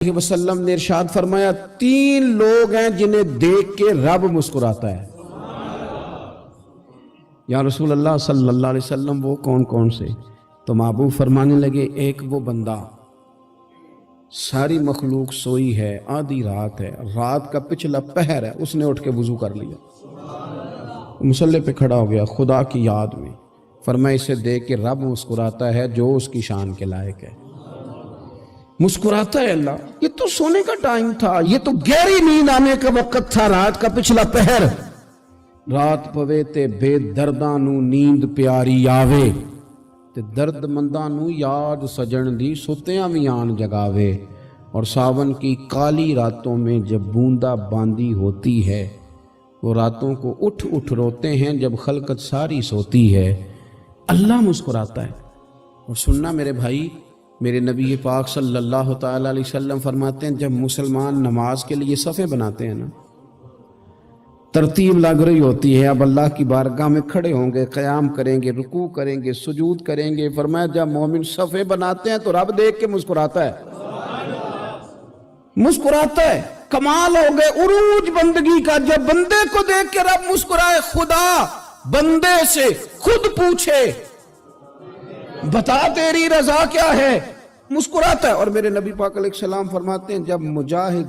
علیہ وسلم نے ارشاد فرمایا 3 لوگ ہیں جنہیں دیکھ کے رب مسکراتا ہے۔ یا رسول اللہ صلی اللہ علیہ وسلم وہ کون کون سے؟ تو محبوب فرمانے لگے ایک وہ بندہ ساری مخلوق سوئی ہے، آدھی رات ہے، رات کا پچھلا پہر ہے، اس نے اٹھ کے وضو کر لیا، مصلی پہ کھڑا ہو گیا خدا کی یاد میں، فرمایا اسے دیکھ کے رب مسکراتا ہے جو اس کی شان کے لائق ہے۔ مسکراتا ہے اللہ۔ یہ تو سونے کا ٹائم تھا، یہ تو گہری نیند آنے کا وقت تھا، رات کا پچھلا پہر۔ رات پوے تے بے درداں نو نیند پیاری آوے تے درد منداں نو یاد سجن دی ستیاں وی آن جگاوے، اور ساون کی کالی راتوں میں جب بوندا باندی ہوتی ہے، وہ راتوں کو اٹھ اٹھ روتے ہیں جب خلقت ساری سوتی ہے۔ اللہ مسکراتا ہے۔ اور سننا میرے بھائی، میرے نبی پاک صلی اللہ تعالیٰ علیہ وسلم فرماتے ہیں جب مسلمان نماز کے لیے صفیں بناتے ہیں نا، ترتیب لگ رہی ہوتی ہے، اب اللہ کی بارگاہ میں کھڑے ہوں گے، قیام کریں گے، رکوع کریں گے، سجود کریں گے، فرمایا جب مومن صفیں بناتے ہیں تو رب دیکھ کے مسکراتا ہے، مسکراتا ہے۔ کمال ہو گئے عروج بندگی کا، جب بندے کو دیکھ کے رب مسکرائے، خدا بندے سے خود پوچھے بتا تیری رضا کیا ہے، مسکراتا ہے۔ اور میرے نبی پاک علیہ السلام فرماتے ہیں جب مجاہد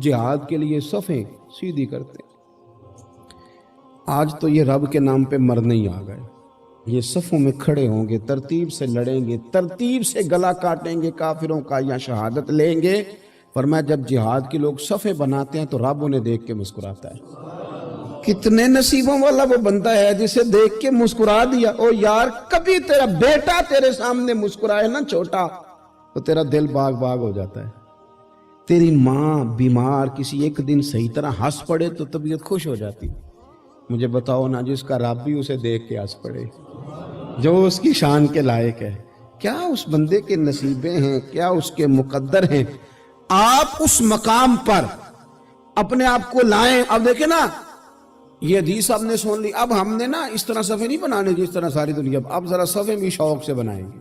جہاد کے لیے صفیں سیدھی کرتے ہیں، آج تو یہ رب کے نام پہ مرنے ہی آ گئے، یہ صفوں میں کھڑے ہوں گے، ترتیب سے لڑیں گے، ترتیب سے گلا کاٹیں گے کافروں کا یا شہادت لیں گے۔ فرمایا جب جہاد کے لوگ صفیں بناتے ہیں تو رب انہیں دیکھ کے مسکراتا ہے۔ کتنے نصیبوں والا وہ بندہ ہے جسے دیکھ کے مسکرا دیا۔ او یار کبھی تیرا بیٹا تیرے سامنے مسکرائے نا چھوٹا تو تیرا دل باغ باغ ہو جاتا ہے۔ تیری ماں بیمار کسی ایک دن صحیح طرح ہنس پڑے تو طبیعت خوش ہو جاتی۔ مجھے بتاؤ نا جس کا رب بھی اسے دیکھ کے ہنس پڑے، جو اس کی شان کے لائق ہے، کیا اس بندے کے نصیبیں ہیں، کیا اس کے مقدر ہیں۔ آپ اس مقام پر اپنے آپ کو لائیں۔ اب دیکھیں نا یہ حدیث آپ نے سن لی، اب ہم نے نا اس طرح صفحے نہیں بنانے جس طرح ساری دنیا، اب ذرا صفحے بھی شوق سے بنائیں گے،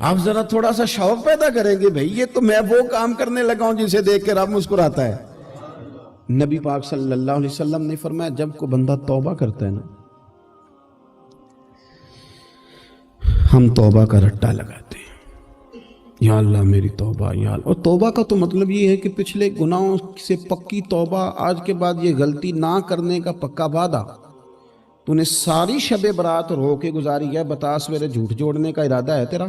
اب ذرا تھوڑا سا شوق پیدا کریں گے، بھئی یہ تو میں وہ کام کرنے لگا ہوں جسے دیکھ کے رب مسکراتا ہے۔ نبی پاک صلی اللہ علیہ وسلم نے فرمایا جب کوئی بندہ توبہ کرتا ہے نا، ہم توبہ کا رٹا لگاتے ہیں، یا اللہ میری توبہ یا اللہ۔ اور توبہ کا تو مطلب یہ ہے کہ پچھلے گناہوں سے پکی توبہ، آج کے بعد یہ غلطی نہ کرنے کا پکا وعدہ۔ تو نے ساری شب برات رو کے گزاری ہے، بتا سویرے جھوٹ جوڑنے کا ارادہ ہے تیرا؟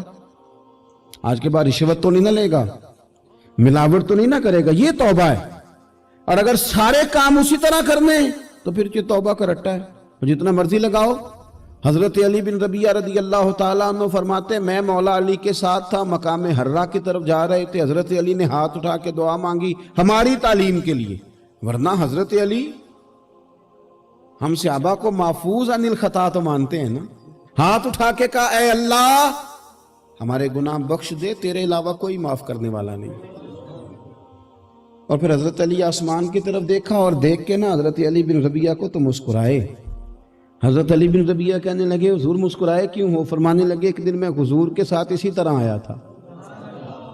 آج کے بعد رشوت تو نہیں نہ لے گا، ملاوٹ تو نہیں نہ کرے گا، یہ توبہ ہے۔ اور اگر سارے کام اسی طرح کرنے تو پھر یہ توبہ کا رٹا ہے، جتنا مرضی لگاؤ۔ حضرت علی بن ربیعہ رضی اللہ تعالیٰ عنہ فرماتے ہیں میں مولا علی کے ساتھ تھا، مقام حرہ کی طرف جا رہے تھے، حضرت علی نے ہاتھ اٹھا کے دعا مانگی ہماری تعلیم کے لیے، ورنہ حضرت علی ہم صحابہ کو محفوظ عن الخطا تو مانتے ہیں نا۔ ہاتھ اٹھا کے کہا اے اللہ ہمارے گناہ بخش دے، تیرے علاوہ کوئی معاف کرنے والا نہیں۔ اور پھر حضرت علی آسمان کی طرف دیکھا اور دیکھ کے نا حضرت علی بن ربیعہ کو تو مسکرائے۔ حضرت علی بن ربیعہ کہنے لگے حضور مسکرائے کیوں ہو؟ فرمانے لگے ایک دن میں حضور کے ساتھ اسی طرح آیا تھا،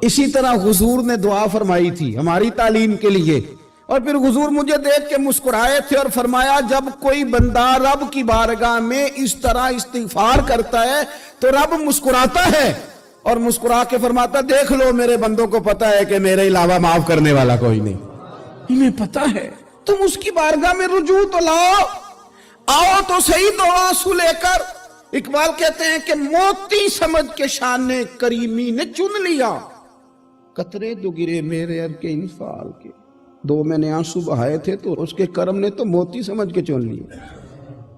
اسی طرح حضور نے دعا فرمائی تھی ہماری تعلیم کے لیے، اور پھر حضور مجھے دیکھ کے مسکرائے تھے اور فرمایا جب کوئی بندہ رب کی بارگاہ میں اس طرح استغفار کرتا ہے تو رب مسکراتا ہے، اور مسکرا کے فرماتا دیکھ لو میرے بندوں کو پتا ہے کہ میرے علاوہ معاف کرنے والا کوئی نہیں، انہیں پتا ہے، تم اس کی بارگاہ میں رجوع تو لاؤ، آؤ تو صحیح دو آنسو لے کر۔ اقبال کہتے ہیں کہ موتی سمجھ کے شان کریمی نے چن لیا، قطرے جو گرے میرے ار کے انفعال کے، دو میں نے آنسو بہائے تھے تو اس کے کرم نے تو موتی سمجھ کے چن لیا۔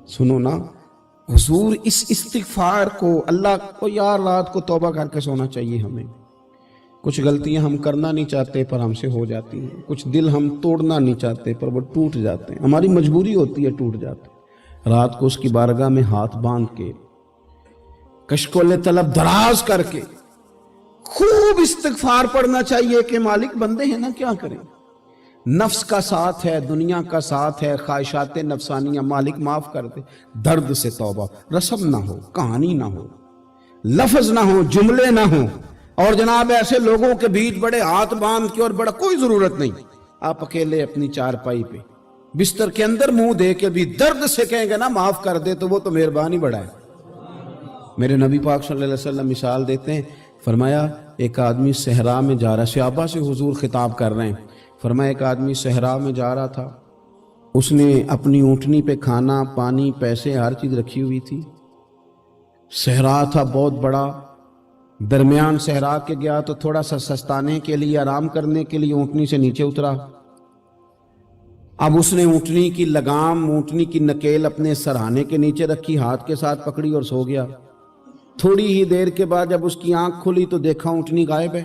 سنو نا حضور اس استغفار کو، اللہ کو یار رات کو توبہ کر کے سونا چاہیے ہمیں۔ کچھ غلطیاں ہم کرنا نہیں چاہتے پر ہم سے ہو جاتی ہیں، کچھ دل ہم توڑنا نہیں چاہتے پر وہ ٹوٹ جاتے ہیں، ہماری مجبوری ہوتی ہے ٹوٹ جاتے ہیں۔ رات کو اس کی بارگاہ میں ہاتھ باندھ کے کشکول طلب دراز کر کے خوب استغفار پڑھنا چاہیے کہ مالک بندے ہیں نا کیا کریں، نفس کا ساتھ ہے، دنیا کا ساتھ ہے، خواہشات نفسانیہ، مالک معاف کر دے۔ درد سے توبہ، رسم نہ ہو، کہانی نہ ہو، لفظ نہ ہو، جملے نہ ہو، اور جناب ایسے لوگوں کے بیچ بڑے ہاتھ باندھ کے اور بڑا کوئی ضرورت نہیں، آپ اکیلے اپنی چارپائی پہ بستر کے اندر منہ دے کے بھی درد سے کہیں گے نا معاف کر دے تو وہ تو مہربانی بڑا ہے۔ میرے نبی پاک صلی اللہ علیہ وسلم مثال دیتے ہیں، فرمایا ایک آدمی صحرا میں جا رہا، صحابہ سے حضور خطاب کر رہے ہیں، فرمایا ایک آدمی صحرا میں جا رہا تھا، اس نے اپنی اونٹنی پہ کھانا پانی پیسے ہر چیز رکھی ہوئی تھی، صحرا تھا بہت بڑا، درمیان صحرا کے گیا تو تھوڑا سا سستانے کے لیے آرام کرنے کے لیے اونٹنی سے نیچے اترا، اب اس نے اونٹنی کی لگام اونٹنی کی نکیل اپنے سرہانے کے نیچے رکھی، ہاتھ کے ساتھ پکڑی اور سو گیا۔ تھوڑی ہی دیر کے بعد جب اس کی آنکھ کھلی تو دیکھا اونٹنی غائب ہے۔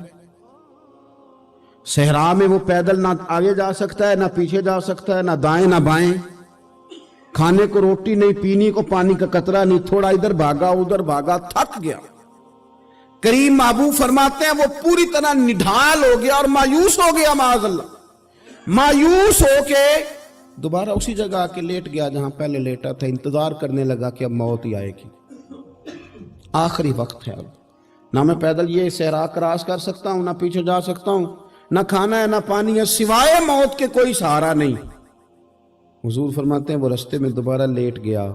صحرا میں وہ پیدل نہ آگے جا سکتا ہے نہ پیچھے جا سکتا ہے، نہ دائیں نہ بائیں، کھانے کو روٹی نہیں، پینے کو پانی کا قطرہ نہیں، تھوڑا ادھر بھاگا ادھر بھاگا، تھک گیا۔ کریم محبوب فرماتے ہیں وہ پوری طرح نڈھال ہو گیا اور مایوس ہو گیا، معاذ اللہ، مایوس ہو کے دوبارہ اسی جگہ آ کے لیٹ گیا جہاں پہلے لیٹا تھا، انتظار کرنے لگا کہ اب موت ہی آئے گی، آخری وقت ہے، اب نہ میں پیدل یہ صحرا کراس کر سکتا ہوں، نہ پیچھے جا سکتا ہوں، نہ کھانا ہے نہ پانی ہے، سوائے موت کے کوئی سہارا نہیں۔ حضور فرماتے ہیں وہ رستے میں دوبارہ لیٹ گیا،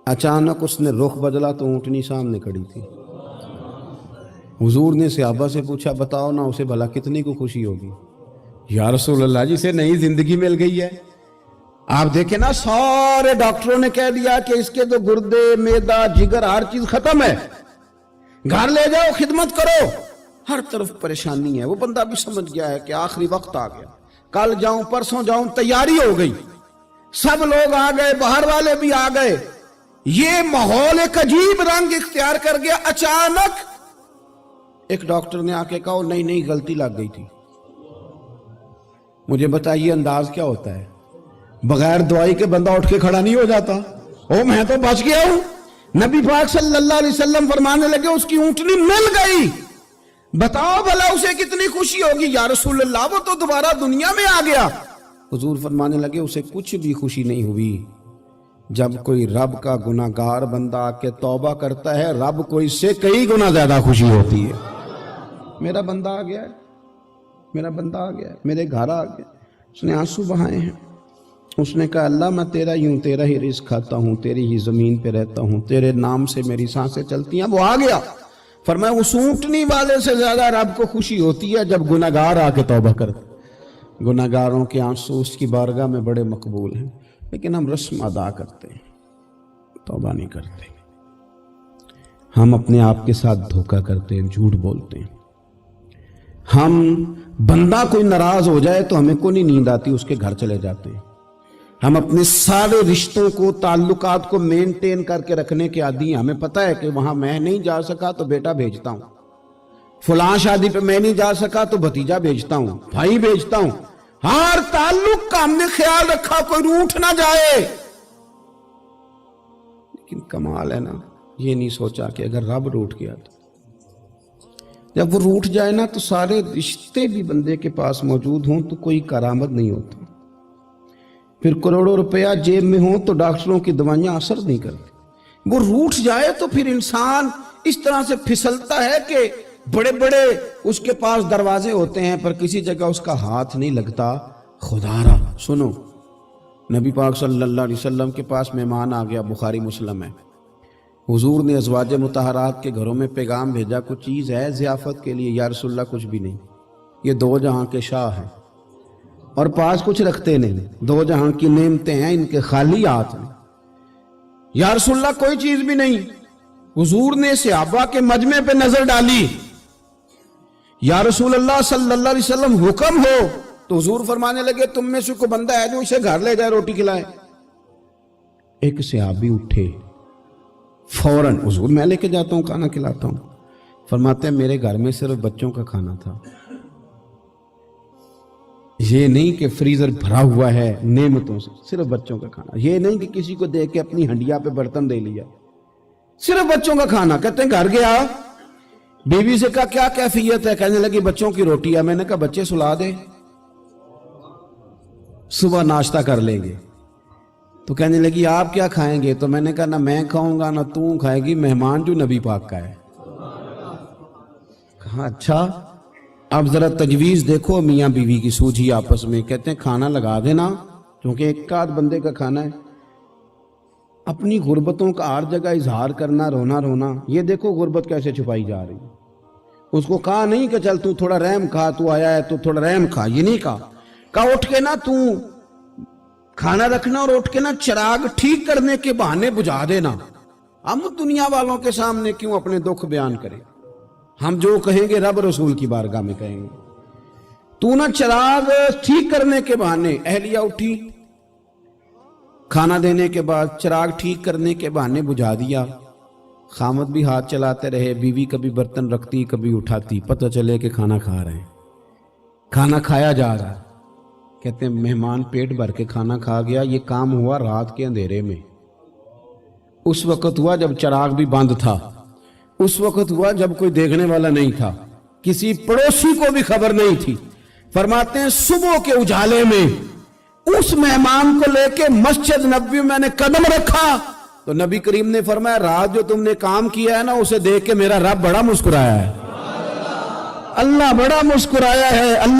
اچانک اس نے رخ بدلا تو اونٹنی سامنے کھڑی تھی۔ حضور نے صحابہ سے پوچھا بتاؤ نا اسے بھلا کتنی کو خوشی ہوگی؟ یا رسول اللہ جسے نئی زندگی مل گئی ہے۔ آپ دیکھیں نا سارے ڈاکٹروں نے کہہ دیا کہ اس کے تو گردے معدہ جگر ہر چیز ختم ہے، گھر لے جاؤ خدمت کرو، ہر طرف پریشانی ہے۔ وہ بندہ بھی سمجھ گیا ہے کہ آخری وقت آ گیا، کل جاؤں پرسوں جاؤں، تیاری ہو گئی، سب لوگ آ گئے، باہر والے بھی آ گئے، یہ ماحول ایک عجیب رنگ اختیار کر گیا۔ اچانک ایک ڈاکٹر نے آ کے کہا نہیں نہیں غلطی لگ گئی تھی۔ مجھے بتائیے انداز کیا ہوتا ہے؟ بغیر دوائی کے بندہ اٹھ کے کھڑا نہیں ہو جاتا، او میں تو بچ گیا ہوں۔ نبی پاک صلی اللہ علیہ وسلم فرمانے لگے اس کی اونٹنی مل گئی، بتاؤ بھلا اسے کتنی خوشی ہوگی؟ یا رسول اللہ وہ تو دوبارہ دنیا میں آ گیا۔ حضور فرمانے لگے اسے کچھ بھی خوشی نہیں ہوئی۔ جب کوئی رب کا گناہگار بندہ آ کے توبہ کرتا ہے، رب کو اس سے کئی گنا زیادہ خوشی ہوتی ہے۔ میرا بندہ آ گیا ہے، میرا بندہ آ گیا ہے، میرے گھر آ گیا۔ اس نے آنسو بہائے ہیں، اس نے کہا اللہ میں تیرا ہی ہوں، تیرا ہی رزق کھاتا ہوں، تیری ہی زمین پہ رہتا ہوں، تیرے نام سے میری سانسیں چلتی ہیں۔ وہ آ گیا۔ فرمایا اس اونٹنی والے سے زیادہ رب کو خوشی ہوتی ہے جب گناہگار آ کے توبہ کرتے۔ گناہگاروں کے آنسو اس کی بارگاہ میں بڑے مقبول ہیں، لیکن ہم رسم ادا کرتے ہیں، توبہ نہیں کرتے۔ ہم اپنے آپ کے ساتھ دھوکہ کرتے ہیں، جھوٹ بولتے ہیں۔ ہم بندہ کوئی ناراض ہو جائے تو ہمیں کو نہیں نیند آتی، اس کے گھر چلے جاتے ہیں۔ ہم اپنے سارے رشتوں کو تعلقات کو مینٹین کر کے رکھنے کے عادی ہیں۔ ہمیں پتہ ہے کہ وہاں میں نہیں جا سکا تو بیٹا بھیجتا ہوں، فلاں شادی پہ میں نہیں جا سکا تو بھتیجا بھیجتا ہوں، بھائی بھیجتا ہوں، ہر تعلق کا ہم نے خیال رکھا کوئی روٹھ نہ جائے۔ لیکن کمال ہے نا، یہ نہیں سوچا کہ اگر رب روٹھ گیا تو جب وہ روٹھ جائے نا تو سارے رشتے بھی بندے کے پاس موجود ہوں تو کوئی کارآمد نہیں ہوتا، پھر کروڑوں روپیہ جیب میں ہوں تو ڈاکٹروں کی دوائیاں اثر نہیں کرتی۔ وہ روٹھ جائے تو پھر انسان اس طرح سے پھسلتا ہے کہ بڑے بڑے اس کے پاس دروازے ہوتے ہیں پر کسی جگہ اس کا ہاتھ نہیں لگتا۔ خدا را سنو، نبی پاک صلی اللہ علیہ وسلم کے پاس مہمان آ گیا، بخاری مسلم ہے، حضور نے ازواج مطہرات کے گھروں میں پیغام بھیجا کچھ چیز ہے ضیافت کے لیے؟ یا رسول اللہ کچھ بھی نہیں، یہ دو جہاں کے شاہ ہیں اور پاس کچھ رکھتے نہیں، دو جہاں کی نعمتیں ہیں ان کے خالی ہاتھ میں۔ یا رسول اللہ کوئی چیز بھی نہیں۔ حضور نے صحابہ کے مجمع پہ نظر ڈالی، یا رسول اللہ صلی اللہ علیہ وسلم حکم ہو، تو حضور فرمانے لگے تم میں سے کوئی بندہ ہے جو اسے گھر لے جائے روٹی کھلائے؟ ایک صحابی اٹھے فوراً، حضور میں لے کے جاتا ہوں کھانا کھلاتا ہوں۔ فرماتے ہیں میرے گھر میں صرف بچوں کا کھانا تھا، یہ نہیں کہ فریزر بھرا ہوا ہے نعمتوں سے، صرف بچوں کا کھانا، یہ نہیں کہ کسی کو دے کے اپنی ہنڈیا پہ برتن دے لیا، صرف بچوں کا کھانا۔ کہتے ہیں گھر گیا، بیوی سے کہا کیا کیفیت ہے؟ کہنے لگی بچوں کی روٹی ہے۔ میں نے کہا بچے سلا دے، صبح ناشتہ کر لیں گے۔ تو کہنے لگی آپ کیا کھائیں گے؟ تو میں نے کہا نہ میں کھاؤں گا نہ تو کھائے گی، مہمان جو نبی پاک کا ہے۔ کہا اچھا اب ذرا تجویز دیکھو میاں بیوی کی سوجھی آپس میں. کہتے ہیں کھانا لگا دینا کیونکہ ایک آدھ بندے کا کھانا ہے. اپنی غربتوں کا ہر جگہ اظہار کرنا, رونا رونا. یہ دیکھو غربت کیسے چھپائی جا رہی. اس کو کہا نہیں کہ چل تو تھوڑا رحم کھا, تو آیا ہے تو تھوڑا رحم کھا, یہ نہیں کہا. کہا اٹھ کے نا تو کھانا رکھنا اور اٹھ کے نا چراغ ٹھیک کرنے کے بہانے بجھا دینا. ہم دنیا والوں کے سامنے کیوں اپنے دکھ بیان کریں؟ ہم جو کہیں گے رب رسول کی بارگاہ میں کہیں گے. تو نا چراغ ٹھیک کرنے کے بہانے. اہلیہ اٹھی, کھانا دینے کے بعد چراغ ٹھیک کرنے کے بہانے بجھا دیا. خامد بھی ہاتھ چلاتے رہے, بیوی کبھی برتن رکھتی کبھی اٹھاتی, پتہ چلے کہ کھانا کھا رہے ہیں. کھانا کھایا جا رہا ہے. کہتے ہیں مہمان پیٹ بھر کے کھانا کھا گیا. یہ کام ہوا رات کے اندھیرے میں. اس وقت ہوا جب چراغ بھی بند تھا. اس وقت ہوا جب کوئی دیکھنے والا نہیں تھا, کسی پڑوسی کو بھی خبر نہیں تھی. فرماتے ہیں صبح کے اجالے میں اس مہمان کو لے کے مسجد نبوی میں نے قدم رکھا تو نبی کریم نے فرمایا رات جو تم نے کام کیا ہے نا اسے دیکھ کے میرا رب بڑا مسکرایا ہے. اللہ بڑا مسکرایا ہے. اللہ